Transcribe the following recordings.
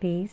20,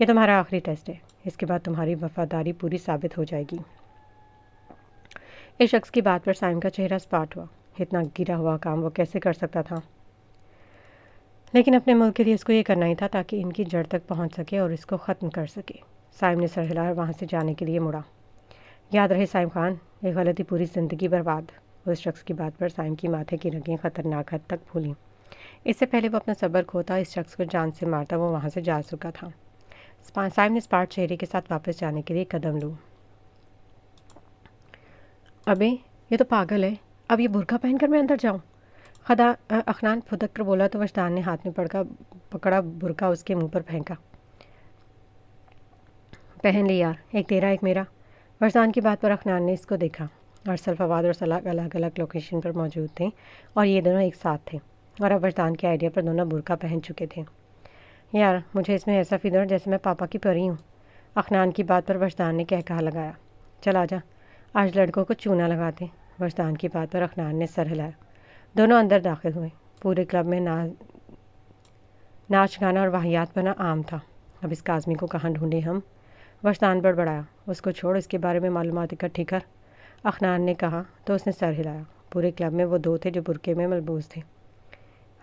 یہ تمہارا آخری ٹیسٹ ہے، اس کے بعد تمہاری وفاداری پوری ثابت ہو جائے گی۔ اس شخص کی بات پر سائم کا چہرہ سپاٹ ہوا۔ اتنا گرا ہوا کام وہ کیسے کر سکتا تھا؟ لیکن اپنے ملک کے لیے اس کو یہ کرنا ہی تھا تاکہ ان کی جڑ تک پہنچ سکے اور اس کو ختم کر سکے۔ سائم نے سر ہلایا اور وہاں سے جانے کے لیے مڑا۔ یاد رہے سائم خان، ایک غلطی پوری زندگی برباد۔ اس شخص کی بات پر سائم کی ماتھے کی رگیں خطرناک حد تک پھولیں۔ اس سے پہلے وہ اپنا صبر کھوتا، اس شخص کو جان سے مارتا، وہ وہاں سے جا چکا تھا۔ سائم نے اسپاٹ چہرے کے ساتھ واپس جانے کے لیے قدم لو۔ ابے یہ تو پاگل ہے، اب یہ برقع پہن کر میں اندر جاؤں؟ اخنان پھدک کر بولا تو وجدان نے ہاتھ میں پکڑا برقع اس کے منہ پر پھینکا۔ پہن لی یار، ایک تیرا ایک میرا۔ وجدان کی بات پر اخنان نے اس کو دیکھا۔ ارسل، فواد اور سلاق الگ الگ لوکیشن پر موجود تھے اور یہ دونوں ایک ساتھ تھے، اور اب وجدان کے آئیڈیا پر دونوں برقع پہن چکے تھے۔ یار مجھے اس میں ایسا فیل ہو جیسے میں پاپا کی پری ہوں۔ اخنان کی بات پر وجدان نے کہا لگایا۔ چل آجا، آج لڑکوں کو چونا لگاتے۔ وجدان کی بات پر اخنان نے سر ہلایا۔ دونوں اندر داخل ہوئے۔ پورے کلب میں ناچ گانا اور واہیات بنا عام تھا۔ اب اس کاظمی کو کہاں ڈھونڈے ہم؟ وجدان بڑبڑایا۔ اس کو چھوڑ، اس کے بارے میں معلومات اکٹھی کر، اخنان نے کہا تو اس نے سر ہلایا۔ پورے کلب میں وہ دو تھے جو برقعے میں ملبوس تھے۔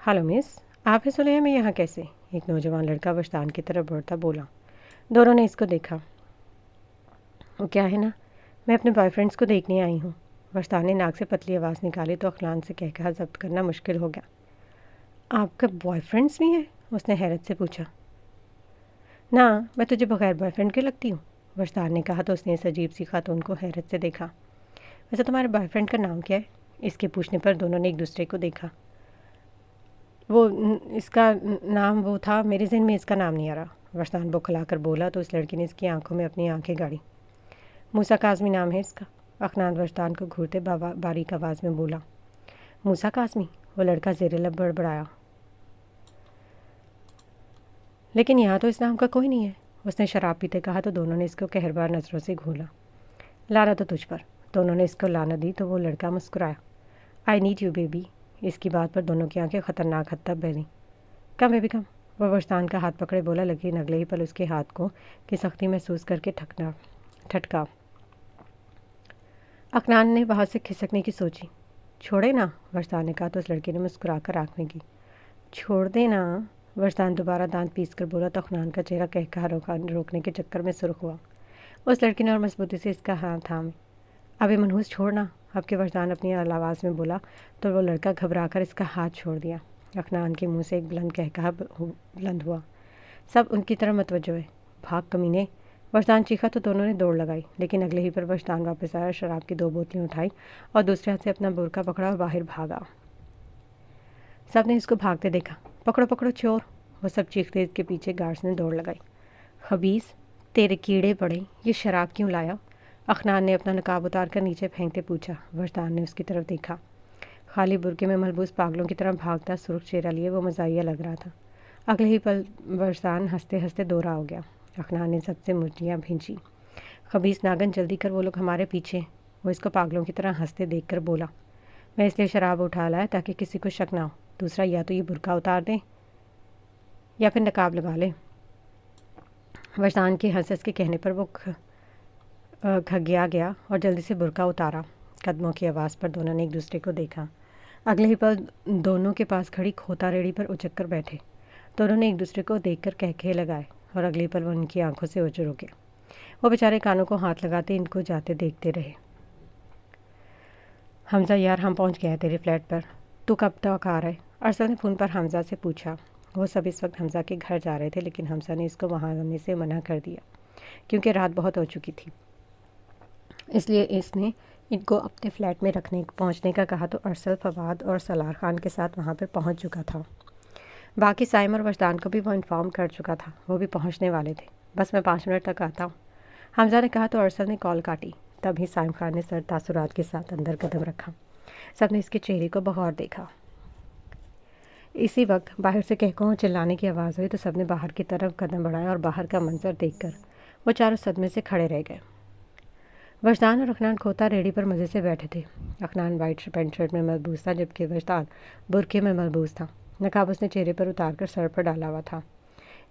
ہلو مس، آپ ہیں سلیحہ میں یہاں کیسے؟ ایک نوجوان لڑکا وجدان کی طرف بڑھتا بولا۔ دونوں نے اس کو دیکھا۔ وہ کیا ہے نا، میں اپنے بوائے فرینڈس کو دیکھنے آئی ہوں۔ وجدان نے ناک سے پتلی آواز نکالی تو اخنان سے کہا ضبط کرنا مشکل ہو گیا۔ آپ کا بوائے فرینڈس بھی ہیں؟ اس نے حیرت سے پوچھا۔ نہ، میں تجھے بغیر بوائے فرینڈ کے لگتی ہوں، وجدان نے کہا تو اس نے اس عجیب سی خاتون کو حیرت سے دیکھا۔ ویسے تمہارے بوائے فرینڈ کا نام کیا ہے؟ اس کے پوچھنے پر دونوں نے ایک دوسرے کو دیکھا۔ اس کا نام وہ تھا، میرے ذہن میں اس کا نام نہیں آ رہا، وجدان بوکھلا کر بولا تو اس لڑکی نے اس کی آنکھوں میں اپنی آنکھیں گاڑی۔ موسیٰ کاظمی نام ہے اس کا، اخنان وجدان کو گھورتے باریک آواز میں بولا۔ موسیٰ کاظمی؟ وہ لڑکا زیر لب بڑبڑایا۔ لیکن یہاں تو اس نام کا کوئی نہیں ہے، اس نے شراب پیتے کہا تو دونوں نے اس کو قہربار نظروں سے گھولا۔ لعنت تو تجھ پر، دونوں نے اس کو لعنت دی تو وہ لڑکا مسکرایا۔ I need you baby. اس کی بات پر دونوں کی آنکھیں خطرناک حد تک بہلیں۔ کم بیبی کم، وہ وجدان کا ہاتھ پکڑے بولا، لیکن اگلے ہی پل اس کے ہاتھ کو کی سختی محسوس کر کے ٹھٹکا۔ اخنان نے وہاں سے کھسکنے کی سوچی۔ چھوڑے نا، وجدان نے کہا تو اس لڑکے نے مسکرا کر آنکھ میں کی۔ چھوڑ دے نا، وجدان دوبارہ دانت پیس کر بولا تو اخنان کا چہرہ کہا روکنے کے چکر میں سرخ ہوا۔ اس لڑکی نے اور مضبوطی سے اس کا ہاتھ تھامے۔ اب یہ منحوس چھوڑنا، اب کے وجدان اپنی آواز میں بولا تو وہ لڑکا گھبرا کر اس کا ہاتھ چھوڑ دیا۔ اخنان کے منہ سے ایک بلند ہوا۔ سب ان کی طرف متوجہ ہوئے۔ بھاگ کمینے، وجدان چیخا تو دونوں نے دوڑ لگائی، لیکن اگلے ہی پر وجدان واپس آیا، شراب کی 2 بوتلیں اٹھائی اور دوسرے ہاتھ سے اپنا برقع پکڑا اور باہر بھاگا۔ سب نے اس کو بھاگتے دیکھا۔ پکڑو پکڑو چور، وہ سب چیختے اس کے پیچھے گارڈز نے دوڑ لگائی۔ خبیث، تیرے کیڑے پڑے، یہ شراب کیوں لایا؟ اخنان نے اپنا نقاب اتار کر نیچے پھینکتے پوچھا۔ وجدان نے اس کی طرف دیکھا۔ خالی برقعے میں ملبوس پاگلوں کی طرح بھاگتا سرخ چہرہ لیے وہ مزاحیہ لگ رہا تھا۔ اگلے ہی پل وجدان ہنستے ہنستے دورا ہو گیا۔ اخنان نے سب سے مٹیاں بھینچی۔ خبیث ناگن، جلدی کر، وہ لوگ ہمارے پیچھے۔ وہ اس کو پاگلوں کی طرح ہنستے دیکھ کر بولا۔ میں اس لیے شراب اٹھا لایا تاکہ کسی کو شک نہ ہو، دوسرا یا تو یہ برقع اتار دیں یا پھر نقاب لگا لے۔ وجدان کے ہنس کے کہنے پر وہ گھگیا گیا اور جلدی سے برقع اتارا۔ قدموں کی آواز پر دونوں نے ایک دوسرے کو دیکھا۔ اگلے ہی پل دونوں کے پاس کھڑی کھوتا ریڑھی پر اچک کر بیٹھے۔ دونوں نے ایک دوسرے کو دیکھ کر کہکہے لگائے اور اگلے پل وہ ان کی آنکھوں سے اوجھل ہو گیا۔ وہ بیچارے کانوں کو ہاتھ لگاتے ان کو جاتے دیکھتے رہے۔ حمزہ یار، ہم پہنچ گئے ہیں تیرے فلیٹ پر، تو کب تک آ رہا ہے؟ ارسل نے فون پر حمزہ سے پوچھا۔ وہ سب اس وقت حمزہ کے گھر جا رہے تھے، لیکن حمزہ نے اس کو وہاں آنے سے منع کر دیا کیونکہ رات بہت ہو چکی تھی۔ اس لیے اس نے ان کو اپنے فلیٹ میں پہنچنے کا کہا تو ارسل، فواد اور سلار خان کے ساتھ وہاں پر پہنچ چکا تھا۔ باقی سائم اور وجدان کو بھی وہ انفارم کر چکا تھا، وہ بھی پہنچنے والے تھے۔ بس میں 5 منٹ تک آتا ہوں، حمزہ نے کہا تو ارسل نے کال کاٹی۔ تبھی سائم خان نے سر تاثرات کے ساتھ اندر قدم رکھا۔ سب نے اس کے چہرے کو بغور دیکھا۔ اسی وقت باہر سے کہکہوں چلانے کی آواز ہوئی تو سب نے باہر کی طرف قدم بڑھایا اور باہر کا منظر دیکھ کر وہ چاروں صدمے سے کھڑے رہ گئے۔ وجدان اور اخنان کھوتا ریڑھی پر مزے سے بیٹھے تھے۔ اخنان وائٹ پینٹ شرٹ میں ملبوس تھا جبکہ وجدان برقعے میں ملبوس تھا۔ نقاب اس نے چہرے پر اتار کر سر پر ڈالا ہوا تھا۔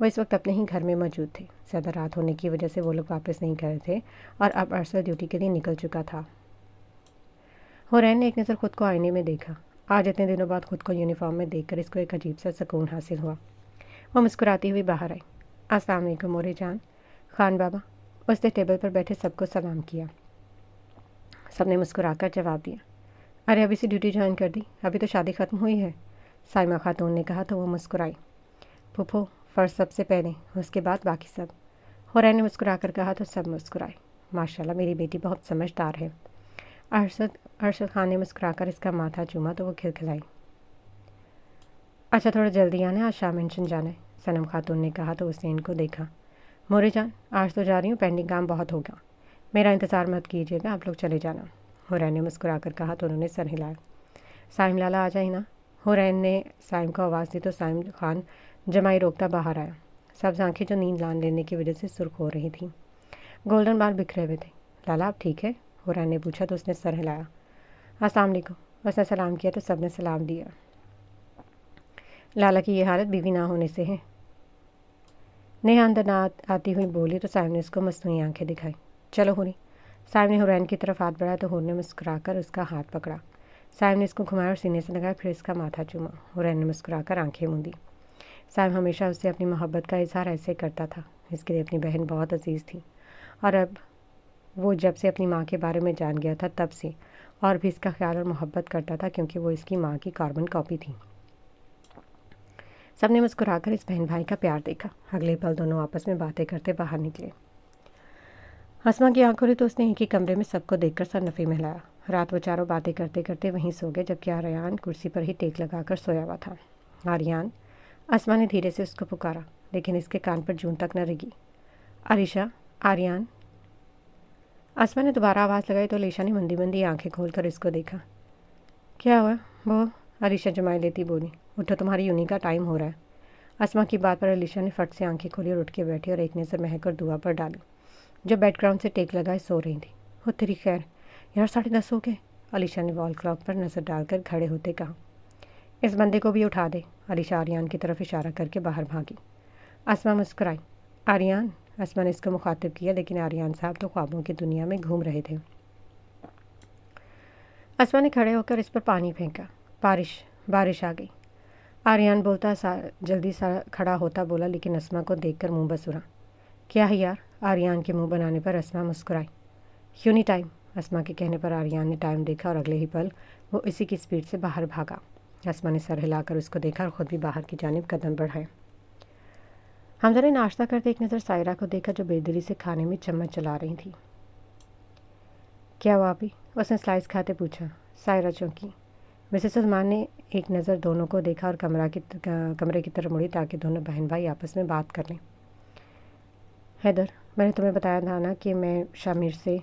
وہ اس وقت اپنے ہی گھر میں موجود تھے۔ زیادہ رات ہونے کی وجہ سے وہ لوگ واپس نہیں گئے تھے اور اب ارسل ڈیوٹی کے لیے نکل چکا تھا۔ حورین نے ایک نظر خود کو آئینے میں دیکھا۔ آج اتنے دنوں بعد خود کو یونیفارم میں دیکھ کر اس کو ایک عجیب سا سکون حاصل ہوا۔ وہ مسکراتی ہوئی باہر آئی۔ السلام علیکم موری جان، خان بابا۔ اس نے ٹیبل پر بیٹھے سب کو سلام کیا۔ سب نے مسکرا کر جواب دیا۔ ارے ابھی سے ڈیوٹی جوائن کر دی؟ ابھی تو شادی ختم ہوئی ہے، سائمہ خاتون نے کہا تو وہ مسکرائی۔ پھوپھو فرض سب سے پہلے، اس کے بعد باقی سب، حورین نے مسکرا کر کہا تو سب مسکرائے۔ ماشاءاللہ میری بیٹی بہت سمجھدار ہے۔ ارشد خان نے مسکرا کر اس کا ماتھا چوما تو وہ کھلکھلائی۔ اچھا تھوڑا جلدی آنا ہے، آج شام مینشن جانا ہے، صنم خاتون نے کہا تو اس نے ان کو دیکھا۔ موری جان آج تو جا رہی ہوں، پینڈنگ کام بہت ہوگا، میرا انتظار مت کیجیے گا، آپ لوگ چلے جانا، حورین نے مسکرا کر کہا تو انہوں نے سر ہلایا۔ سائم لالا آ جائیں نا، حورین نے سائم کو آواز دی تو سائم خان جمائی روکتا باہر آیا۔ سبز آنکھیں جو نیند لان لینے کی وجہ سے سرخ ہو رہی تھیں، گولڈن بال بکھرے ہوئے تھے۔ لالا آپ ٹھیک ہے؟ حورین نے پوچھا تو اس نے سر ہلایا۔ السلام علیکم، اس نے سلام کیا تو سب نے سلام دیا۔ لالا کی یہ حالت بیوی نہ ہونے سے ہے، نیہا اندر نہ آتی ہوئی بولی تو سائم نے اس کو مصنوعی آنکھیں دکھائی۔ چلو ہونی، سائم نے حورین کی طرف ہاتھ بڑھایا تو ہور نے مسکرا کر اس کا ہاتھ پکڑا۔ سائم نے اس کو گھمایا اور سینے سے لگایا، پھر اس کا ماتھا چوما۔ حورین نے مسکرا کر آنکھیں موندی۔ سائم ہمیشہ اس سے اپنی محبت کا اظہار ایسے کرتا تھا، اس کے لیے اپنی بہن بہت عزیز تھی، اور اب وہ جب سے اپنی ماں کے بارے میں جان گیا تھا تب سے اور بھی اس کا خیال اور محبت کرتا تھا، کیونکہ وہ اس کی ماں کی کاربن کاپی تھی۔ سب نے مسکرا کر اس بہن بھائی کا پیار دیکھا۔ اگلے پل دونوں آپس میں باتیں کرتے باہر نکلے۔ اسما کی آنکھ کھلی تو اس نے ایک ہی کمرے میں سب کو دیکھ کر سر نفی میں لایا۔ رات وہ چاروں باتیں کرتے کرتے وہیں سو گئے، جبکہ آریان کرسی پر ہی ٹیک لگا کر سویا ہوا تھا۔ آریان، اسما نے دھیرے سے اس کو پکارا، لیکن اس کے کان پر جون تک نہ رگی۔ علیشا، آریان۔ اسما نے دوبارہ آواز لگائی تو علیشا نے مندی مندی آنکھیں کھول کر اس کو دیکھا۔ کیا ہوا وہ؟ علیشا جمائے لیتی بولی۔ اٹھو، تمہاری یونی کا ٹائم ہو رہا ہے۔ اسما کی بات پر علیشا نے فٹ سے آنکھیں کھولی اور اٹھ کے بیٹھی اور ایک نظر مہک اور دعا پر ڈالی، جو بیک گراؤنڈ سے ٹیک لگائے سو رہی تھی۔ ہو تیری خیر، یار 10:30 ہو گئے، علیشا نے وال کلاک پر نظر ڈال کر کھڑے ہوتے کہا۔ اس بندے کو بھی اٹھا دے، علیشا آریان کی طرف اشارہ کر کے باہر بھاگی۔ اسما مسکرائی۔ آریان، اسما نے اس کو مخاطب کیا، لیکن آریان صاحب تو خوابوں کی دنیا میں گھوم رہے تھے۔ اسما نے کھڑے ہو کر اس پر پانی پھینکا۔ بارش آ گئی۔ آریان بولتا جلدی سا کھڑا ہوتا بولا، لیکن اسما کو دیکھ کر منہ بسورا۔ کیا ہے یار؟ آریان کے منہ بنانے پر اسما مسکرائی۔ یونی ٹائم، اسما کے کہنے پر آریان نے ٹائم دیکھا اور اگلے ہی پل وہ اسی کی سپیڈ سے باہر بھاگا۔ اسما نے سر ہلا کر اس کو دیکھا اور خود بھی باہر کی جانب قدم بڑھائے۔ حمزہ نے ناشتہ کرتے ایک نظر سائرہ کو دیکھا، جو بے دلی سے کھانے میں چمچ چلا رہی تھی۔ کیا ہوا ابھی؟ اس نے سلائس کھاتے پوچھا۔ سائرہ چونکی۔ مسز سلمان نے ایک نظر دونوں کو دیکھا اور کمرے کی طرف مڑی تاکہ دونوں بہن بھائی آپس میں بات کر لیں۔ حیدر، میں نے تمہیں بتایا تھا نا کہ میں شامیر سے،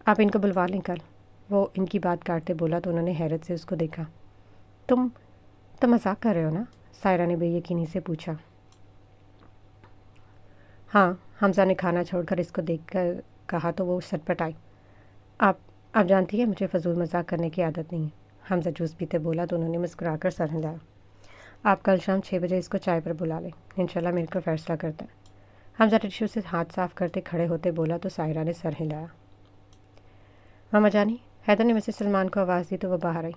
آپ ان کو بلوا لیں کل، وہ ان کی بات کاٹتے بولا تو انہوں نے حیرت سے اس کو دیکھا۔ تم مذاق کر رہے ہو نا؟ سائرہ نے بے یقینی سے پوچھا۔ ہاں، حمزہ نے کھانا چھوڑ کر اس کو دیکھ کر کہا تو وہ سٹ پٹائی۔ آپ جانتی ہیں مجھے فضول مذاق کرنے کی عادت نہیں ہے، حمزہ جوس پیتے بولا تو انہوں نے مسکرا کر سر ہلایا۔ آپ کل شام 6 بجے اس کو چائے پر بلا لیں، انشاءاللہ میرے کو فیصلہ کرتا ہے۔ حمزہ ٹشو سے ہاتھ صاف کرتے کھڑے ہوتے بولا تو سائرہ نے سر ہلایا۔ ماما جانی، حیدر نے مسز سلمان کو آواز دی تو وہ باہر آئی۔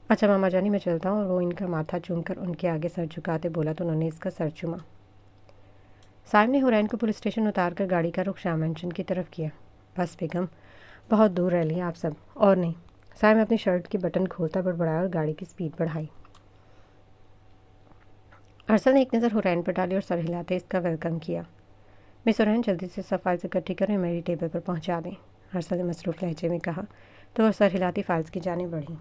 اچھا ماما جانی، میں چلتا ہوں، اور وہ ان کا ماتھا چوم کر ان کے آگے سر جھکاتے بولا تو انہوں نے اس کا سر چوما۔ سائم نے حورین کو پولیس اسٹیشن اتار کر گاڑی کا رخ شام مینشن کی طرف کیا۔ بس بیگم، بہت دور رہ لیا آپ سب، اور نہیں۔ سائم اپنی شرٹ کی بٹن کھولتا بڑبڑایا اور گاڑی کی سپیڈ بڑھائی۔ ارسل نے ایک نظر حورین پر ڈالی اور سر ہلاتے اس کا ویلکم کیا۔ مس حورین، جلدی سے سب فائلز اکٹھی کریں، میری ٹیبل پر پہنچا دیں، ارسل نے مصروف لہجے میں کہا تو وہ سر ہلاتی فائلز کی جانب بڑھی۔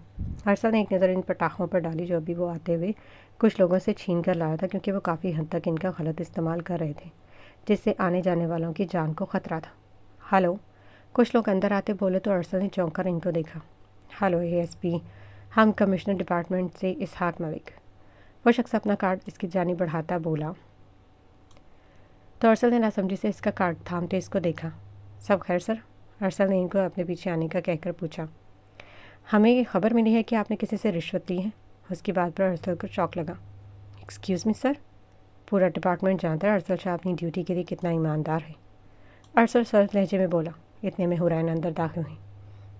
ارسل نے ایک نظر ان پٹاخوں پر ڈالی جو ابھی وہ آتے ہوئے کچھ لوگوں سے چھین کر لایا تھا، کیونکہ وہ کافی حد تک ان کا غلط استعمال کر رہے تھے، جس سے آنے جانے والوں کی جان کو خطرہ تھا۔ ہلو، کچھ لوگ اندر آتے بولے تو ارسل نے چونک کر ان کو دیکھا۔ ہلو اے ایس پی، ہم کمشنر ڈپارٹمنٹ سے اسحاق ملک۔ وہ شخص اپنا کارڈ اس کی جانب بڑھاتا بولا تو ارسل نے ناسمجھی سے اس کا کارڈ تھامتے اس کو دیکھا۔ سب خیر سر؟ ارسل نے ان کو اپنے پیچھے آنے کا کہہ کر پوچھا۔ ہمیں یہ خبر ملی ہے کہ آپ نے کسی سے رشوت لی ہے۔ اس کی بات پر ارسل کو شوق لگا۔ ایکسکیوز می سر؟ پورا ڈپارٹمنٹ جانتا ہے ارسل شاہ اپنی ڈیوٹی کے لیے کتنا ایماندار ہے۔ ارسل سرد لہجے میں بولا۔ اتنے میں حورین اندر داخل ہوئی۔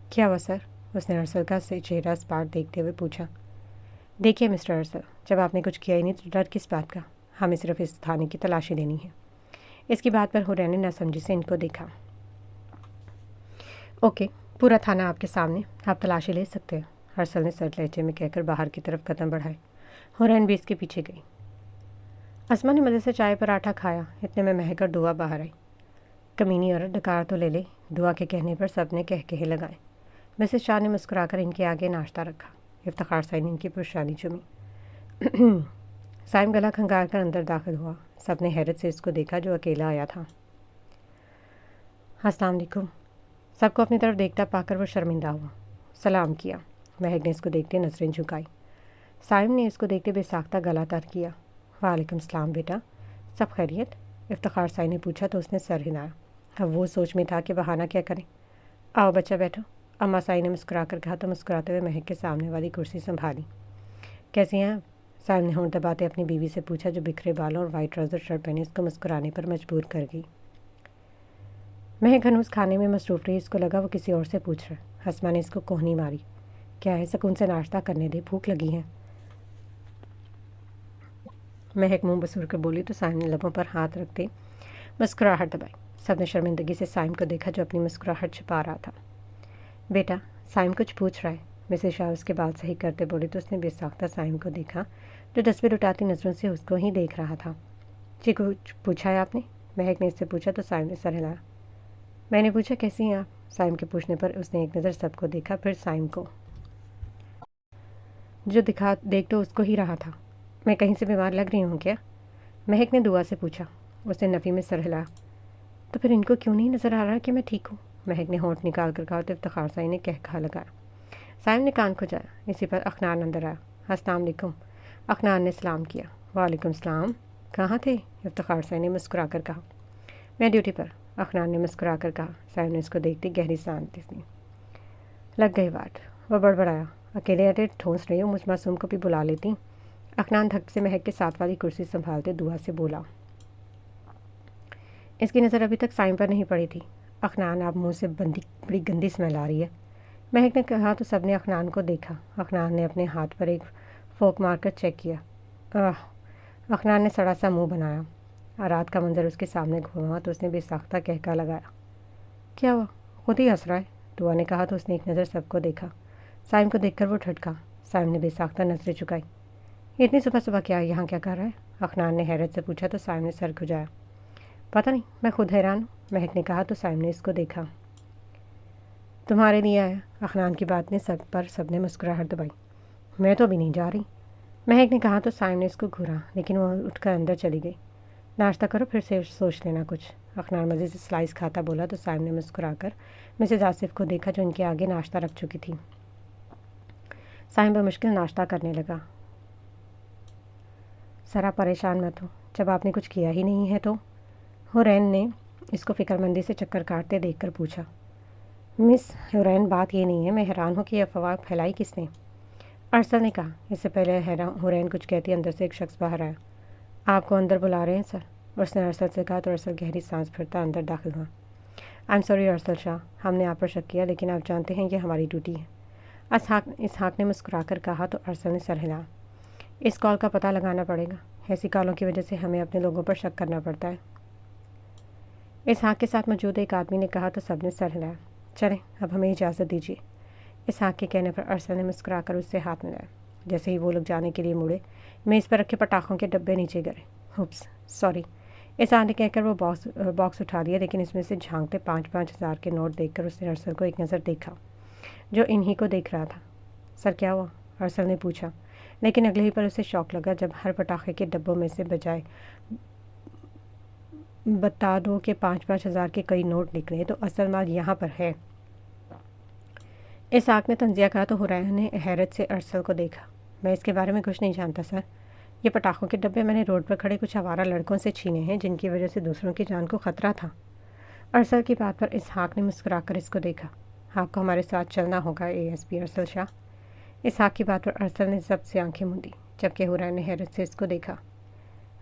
کیا ہوا سر؟ اس نے ارسل کا چہرہ سپاٹ دیکھتے ہوئے پوچھا۔ دیکھیے مسٹر ارسل، جب آپ نے کچھ کیا ہی نہیں تو ڈر کس بات کا؟ ہمیں صرف اس تھانے کی تلاشی لینی ہے۔ اس کی بات پر حورین نے ناسمجھی سے ان کو دیکھا۔ اوکے، پورا تھانہ آپ کے سامنے، آپ تلاشی لے سکتے ہیں، ارسل نے سرد لہجے میں کہہ کر باہر کی طرف قدم بڑھائے۔ حورین بھی اس کے پیچھے گئی۔ اسما نے مزے سے چائے پراٹھا کھایا۔ اتنے میں مہک اور دعا باہر آئی۔ کمینی عورت ڈکار تو لے لے، دعا کے کہنے پر سب نے کہے لگائے۔ مسز شاہ نے مسکرا کر ان کے آگے ناشتہ رکھا۔ افتخار سائن ان کی پرشانی چومی۔ سائم گلا کھنگار کر اندر داخل ہوا۔ سب نے حیرت سے اس کو دیکھا جو اکیلا آیا تھا۔ السلام علیکم۔ سب کو اپنی طرف دیکھتا پا کر وہ شرمندہ ہوا۔ سلام کیا۔ مہک نے اس کو دیکھتے نظریں جھکائی۔ سائم نے اس کو دیکھتے بے ساختہ گلا تر کیا۔ وعلیکم السلام بیٹا، سب خیریت؟ افتخار سائی نے پوچھا تو اس نے سر ہلایا۔ اب وہ سوچ میں تھا کہ بہانہ کیا کریں۔ آؤ بچہ بیٹھو، اماں سائی نے مسکرا کر کہا تو مسکراتے ہوئے مہک کے سامنے والی کرسی سنبھالی۔ کیسی ہیں آپ؟ سائم نے ہونٹ دباتے اپنی بیوی سے پوچھا جو بکھرے بالوں اور وائٹ ٹراؤزر شرٹ پہنے اس کو مسکرانے پر مجبور کر گئی۔ مہک ہنوز کھانے میں مصروف رہی۔ اس کو لگا وہ کسی اور سے پوچھ رہا۔ اسما نے اس کو کوہنی ماری۔ کیا ہے، سکون سے ناشتہ کرنے دے، بھوک لگی ہے۔ مہک منہ بسور کر بولی تو سائم نے لبوں پر ہاتھ رکھتے مسکراہٹ دبائی۔ سب نے شرمندگی سے سائم کو دیکھا جو اپنی مسکراہٹ چھپا رہا تھا۔ بیٹا، سائم کچھ پوچھ رہا ہے، مسز شاہ اس کے بال صحیح کرتے بولی تو اس نے بے ساختہ سائم کو دیکھا جو ڈسبن اٹھاتی نظروں سے اس کو ہی دیکھ رہا تھا۔ جی کچھ پوچھا ہے آپ نے؟ مہک نے اس سے پوچھا تو سائم نے سر ہلایا۔ میں نے پوچھا کیسی ہیں آپ؟ سائم کے پوچھنے پر اس نے ایک نظر سب کو دیکھا، پھر سائم کو جو دیکھ تو اس کو ہی رہا تھا۔ میں کہیں سے بیمار لگ رہی ہوں کیا؟ مہک نے دعا سے پوچھا۔ اس نے نفی میں سر ہلایا۔ تو پھر ان کو کیوں نہیں نظر آ رہا کہ میں ٹھیک ہوں؟ مہک نے ہونٹ نکال کر کہا تو افتخار سائی نے کہا لگایا۔ سائم نے کان کھجایا۔ اسی پر اخنان اندر آیا۔ السلام علیکم۔ اخنان نے سلام کیا۔ وعلیکم السلام۔ کہاں تھے؟ افتخار سائی نے مسکرا کر کہا۔ میں ڈیوٹی پر، اخنان نے مسکرا کر کہا۔ سائم نے اس کو دیکھتی گہری سانس لی۔ لگ گئی بات، وہ بڑبڑایا۔ اکیلے اٹے ٹھونس رہی ہوں، مجھ معصوم کو بھی بلا لیتی۔ اخنان دھک سے مہک کے ساتھ والی کرسی سنبھالتے دعا سے بولا۔ اس کی نظر ابھی تک سائم پر نہیں پڑی تھی۔ اخنان آپ منہ سے بڑی گندی اسمیل آ رہی ہے، مہک نے کہا تو سب نے اخنان کو دیکھا۔ اخنان نے اپنے ہاتھ پر ایک فوک مار کر چیک کیا۔ اخنان نے سڑا سا منہ بنایا۔ رات کا منظر اس کے سامنے گھوما تو اس نے بے ساختہ کہکا لگایا۔ کیا ہوا؟ خود ہی ہنس رہا ہے، دعا نے کہا تو اس نے ایک نظر سب کو دیکھا۔ سائم کو دیکھ کر وہ ٹھٹکا۔ سائم نے بے ساختہ نظریں چکائی۔ اتنی صبح صبح کیا یہاں کیا کر رہا ہے؟ اخنان نے حیرت سے پوچھا تو سائم نے سر کھجایا۔ پتہ نہیں، میں خود حیران ہوں، مہک نے کہا تو سائم نے اس کو دیکھا۔ تمہارے لیے آیا۔ اخنان کی بات نے سب نے مسکراہٹ دبائی۔ میں تو ابھی نہیں جا رہی، مہک نے کہا تو سائم نے اس کو گھورا، لیکن وہ اٹھ کر اندر چلی گئی۔ ناشتہ کرو پھر سے سوچ لینا کچھ، اخنان مزید سے سلائس کھاتا بولا تو سائم نے مسکرا کر مسز آصف کو دیکھا جو ان کے آگے ناشتہ رکھ چکی تھی۔ سائم بمشکل ناشتہ کرنے لگا۔ ذرا پریشان مت ہو، جب آپ نے کچھ کیا ہی نہیں ہے تو؟ حورین نے اس کو فکر مندی سے چکر کاٹتے دیکھ کر پوچھا۔ مس حورین، بات یہ نہیں ہے، میں حیران ہوں کہ یہ افواہ پھیلائی کس نے؟ ارسل نے کہا۔ اس سے پہلے حورین کچھ کہتی اندر سے ایک شخص باہر آیا۔ آپ کو اندر بلا رہے ہیں سر، اس نے ارسل سے کہا تو ارسل گہری سانس پھرتا اندر داخل ہوا۔ آئی ایم سوری ارسل شاہ، ہم نے آپ پر شک کیا، لیکن آپ جانتے ہیں یہ ہماری ڈیوٹی ہے، اسحاق نے مسکرا کر کہا تو ارسل نے سر ہلایا۔ اس کال کا پتہ لگانا پڑے گا، ایسی کالوں کی وجہ سے ہمیں اپنے لوگوں پر شک کرنا پڑتا ہے، اسحاق کے ساتھ موجود ایک آدمی نے کہا تو سب نے سر ہلایا۔ چلیں اب ہمیں اجازت دیجیے، اسحاق کے کہنے پر ارسل نے مسکرا کر اس سے ہاتھ ملایا۔ جیسے ہی وہ لوگ جانے کے لیے مڑے، میز پر رکھے پٹاخوں کے ڈبے نیچے گرے۔ ہوپس سوری، اسحاق نے کہہ کر وہ باکس اٹھا لیا، لیکن اس میں سے جھانکتے 5-5 ہزار کے نوٹ دیکھ کر اس نے ارسل کو ایک نظر دیکھا جو انہی کو دیکھ رہا تھا۔ سر کیا ہوا؟ ارسل نے پوچھا، لیکن اگلے ہی پر اسے شوق لگا جب ہر پٹاخے کے ڈبوں میں سے بجائے بتا دو کہ 5-5 ہزار کے کئی نوٹ نکلے تو اصل مال یہاں پر ہے۔ اسحاق نے طنزیہ کہا تو حورین نے حیرت سے ارسل کو دیکھا۔ میں اس کے بارے میں کچھ نہیں جانتا سر، یہ پٹاخوں کے ڈبے میں نے روڈ پر کھڑے کچھ آوارہ لڑکوں سے چھینے ہیں جن کی وجہ سے دوسروں کی جان کو خطرہ تھا۔ ارسل کی بات پر اسحاق نے مسکرا کر اس کو دیکھا۔ آپ کو ہمارے ساتھ چلنا ہوگا اے ایس پی ارسل شاہ۔ اسحاق کی بات پر ارسل نے ضبط سے آنکھیں موندی، جبکہ حورین نے حیرت سے اس کو دیکھا۔